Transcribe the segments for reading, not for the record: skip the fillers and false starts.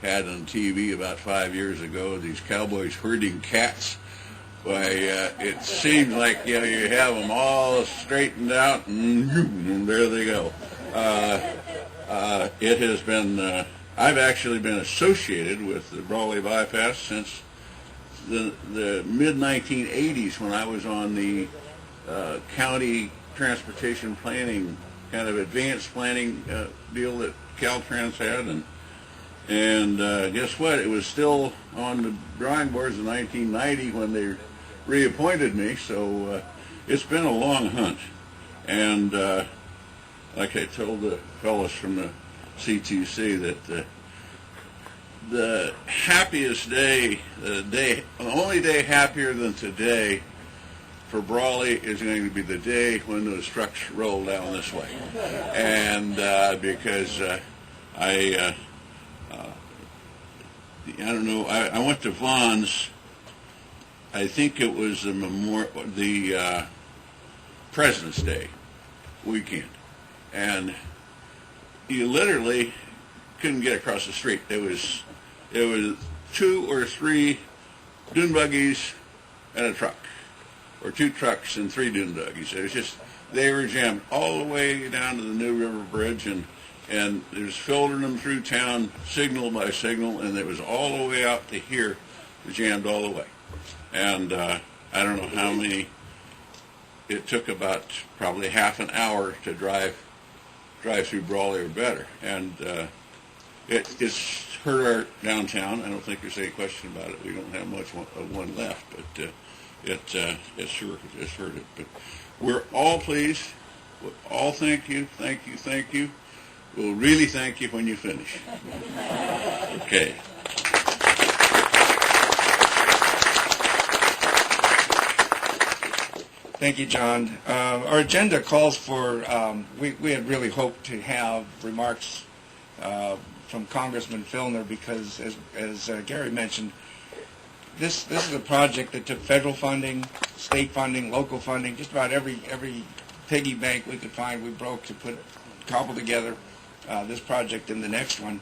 had on TV about 5 years ago, these cowboys herding cats. Why, it seems like you have them all straightened out, and there they go. It has been. I've actually been associated with the Brawley bypass since the mid 1980s, when I was on the county transportation planning, kind of advanced planning deal that Caltrans had, and guess what? It was still on the drawing boards in 1990 when they reappointed me. So it's been a long hunt, and like I told the fellows from the CTC, that the happiest day, the only day happier than today for Brawley is going to be the day when those trucks roll down this way, and because I don't know, I went to Vaughn's. I think it was the President's Day weekend, and you literally couldn't get across the street. It was 2 or 3 dune buggies and a truck, or 2 trucks and 3 dune buggies. It was just, they were jammed all the way down to the New River Bridge, and it was filtering them through town, signal by signal, and it was all the way out to here, jammed all the way. And I don't know how many. It took about probably half an hour to drive through Brawley or better, and it's hurt our downtown. I don't think there's any question about it. We don't have much of one left, but it sure has hurt it. But we're all pleased. We'll all thank you. We'll really thank you when you finish. Okay. Thank you, John. Our agenda calls for, we had really hoped to have remarks from Congressman Filner, because as Gary mentioned, this is a project that took federal funding, state funding, local funding, just about every piggy bank we could find we broke to cobble together this project and the next one.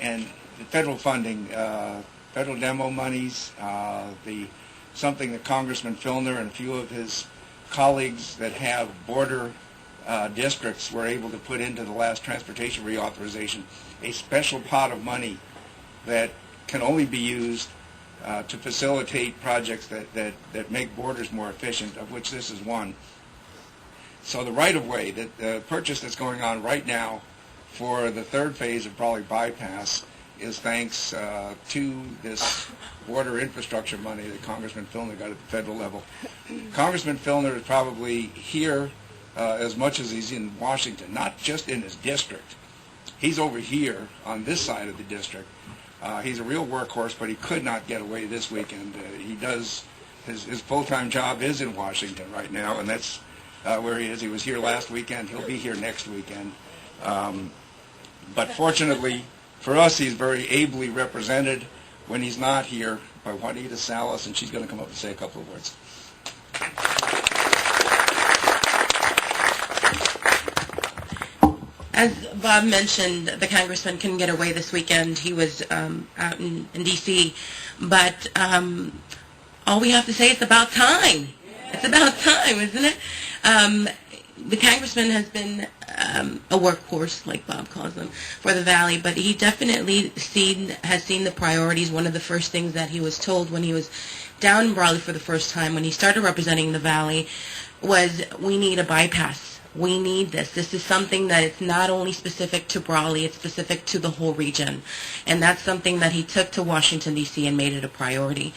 And the federal funding, federal demo monies, something that Congressman Filner and a few of his colleagues that have border districts were able to put into the last transportation reauthorization, a special pot of money that can only be used to facilitate projects that make borders more efficient, of which this is one. So the right-of-way, the purchase that's going on right now for the third phase of Brawley Bypass is thanks to this border infrastructure money that Congressman Filner got at the federal level. Congressman Filner is probably here as much as he's in Washington, not just in his district. He's over here on this side of the district. He's a real workhorse, but he could not get away this weekend. He does, his full-time job is in Washington right now, and that's where he is. He was here last weekend. He'll be here next weekend. But fortunately for us, he's very ably represented when he's not here by Juanita Salas, and she's going to come up and say a couple of words. As Bob mentioned, the congressman couldn't get away this weekend. He was out in D.C., but all we have to say is about time. It's about time, isn't it? The congressman has been a workhorse, like Bob calls them, for the Valley, but he definitely has seen the priorities. One of the first things that he was told when he was down in Brawley for the first time, when he started representing the Valley, was, we need a bypass. We need this. This is something that it's not only specific to Brawley, it's specific to the whole region. And that's something that he took to Washington, D.C. and made it a priority.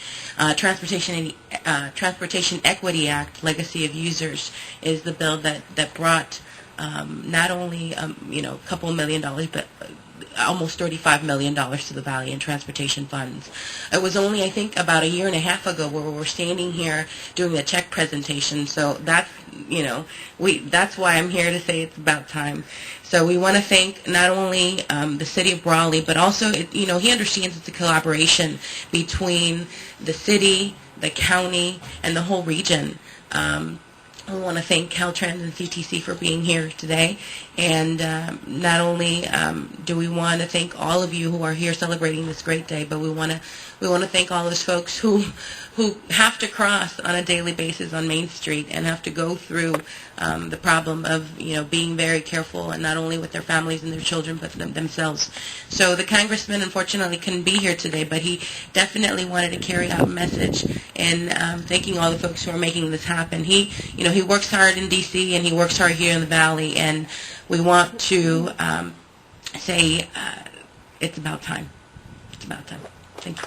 Transportation Equity Act, Legacy of Users, is the bill that brought not only a couple $1 million, but almost $35 million to the Valley in transportation funds. It was only, I think, about a year and a half ago where we were standing here doing a check presentation. So that's, that's why I'm here to say it's about time. So we want to thank not only the city of Brawley, but also, he understands it's a collaboration between the city, the county, and the whole region. I want to thank Caltrans and CTC for being here today. And not only do we want to thank all of you who are here celebrating this great day, but we want to thank all those folks who have to cross on a daily basis on Main Street and have to go through the problem of being very careful, and not only with their families and their children, but themselves. So the congressman unfortunately couldn't be here today, but he definitely wanted to carry out a message and thanking all the folks who are making this happen. He works hard in D.C. and he works hard here in the Valley, and we want to say it's about time. It's about time. Thank you.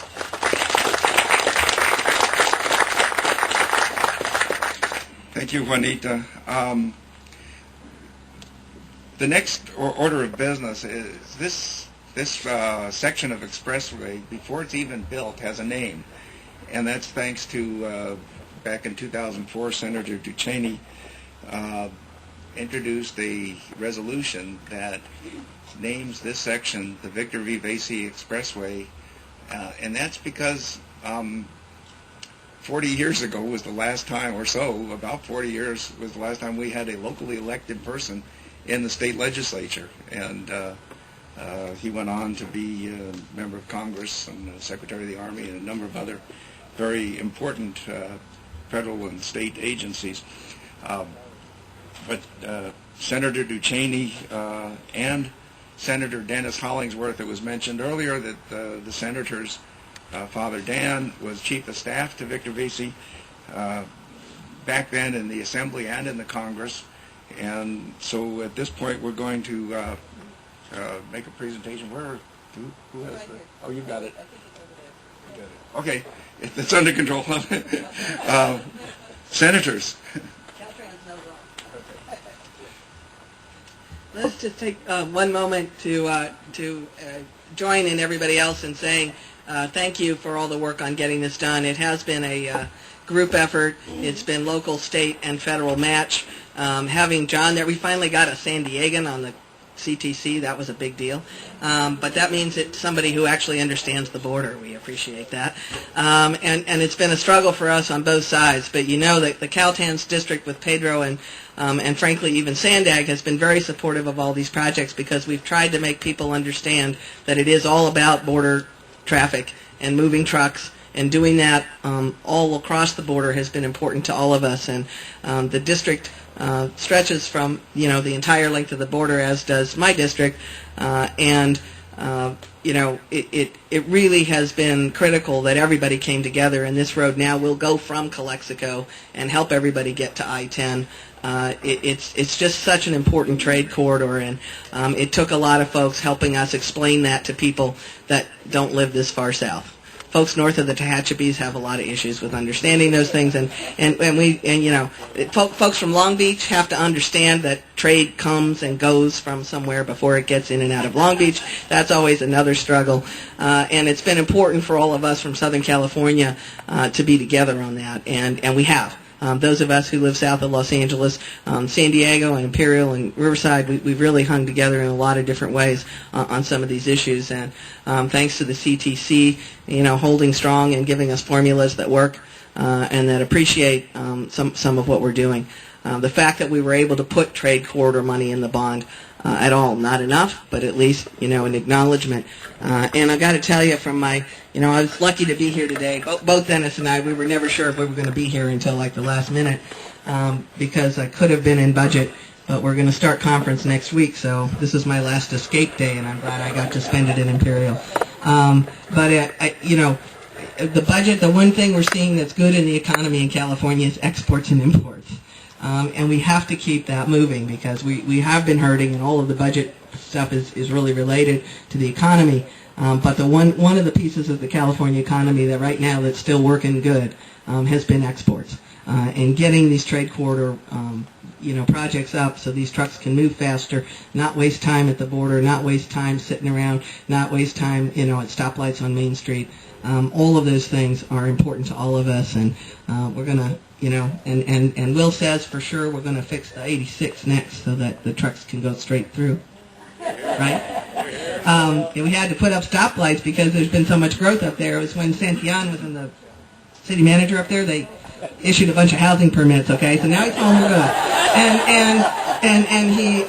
Thank you, Juanita. The next order of business is this section of Expressway, before it's even built, has a name, and that's thanks to back in 2004, Senator Ducheney introduced a resolution that names this section the Victor V. Vasey Expressway, and that's because 40 years ago was the last time, or so, about 40 years was the last time we had a locally elected person in the state legislature. And he went on to be a member of Congress and Secretary of the Army and a number of other very important federal and state agencies. But Senator Ducheney and Senator Dennis Hollingsworth, it was mentioned earlier that the senators Father Dan was chief of staff to Victor Vasey back then in the Assembly and in the Congress. And so at this point we're going to make a presentation. Who has the... Oh, you got it. Okay, it's under control. Senators. Let's just take one moment to join in everybody else in saying thank you for all the work on getting this done. It has been a group effort. It's been local, state, and federal match. Having John there, we finally got a San Diegan on the CTC. That was a big deal. But that means it's somebody who actually understands the border. We appreciate that. And it's been a struggle for us on both sides. But you know that the Caltrans district with Pedro and frankly even Sandag has been very supportive of all these projects, because we've tried to make people understand that it is all about border traffic and moving trucks, and doing that all across the border has been important to all of us. And the district stretches from the entire length of the border, as does my district, and it really has been critical that everybody came together, and this road now will go from Calexico and help everybody get to I-10. It's just such an important trade corridor, and it took a lot of folks helping us explain that to people that don't live this far south. Folks north of the Tehachapi's have a lot of issues with understanding those things, and folks from Long Beach have to understand that trade comes and goes from somewhere before it gets in and out of Long Beach. That's always another struggle, and it's been important for all of us from Southern California to be together on that, and we have. Those of us who live south of Los Angeles, San Diego and Imperial and Riverside, we've really hung together in a lot of different ways on some of these issues. And thanks to the CTC, holding strong and giving us formulas that work and that appreciate some of what we're doing. The fact that we were able to put trade corridor money in the bond at all, not enough, but at least, an acknowledgement. And I've got to tell you from my, I was lucky to be here today. Both Dennis and I, we were never sure if we were going to be here until like the last minute because I could have been in budget, but we're going to start conference next week, so this is my last escape day, and I'm glad I got to spend it in Imperial. The budget, the one thing we're seeing that's good in the economy in California is exports and imports. And we have to keep that moving, because we have been hurting, and all of the budget stuff is really related to the economy. But the one of the pieces of the California economy that right now that's still working good has been exports. And getting these trade corridor projects up so these trucks can move faster, not waste time at the border, not waste time sitting around, not waste time at stoplights on Main Street. All of those things are important to all of us, and we're going to and Will says for sure we're going to fix the 86 next so that the trucks can go straight through, right? We had to put up stoplights because there's been so much growth up there. It was when Santillan was in the city manager up there. They issued a bunch of housing permits. Okay, so now he's home. We're good. And he.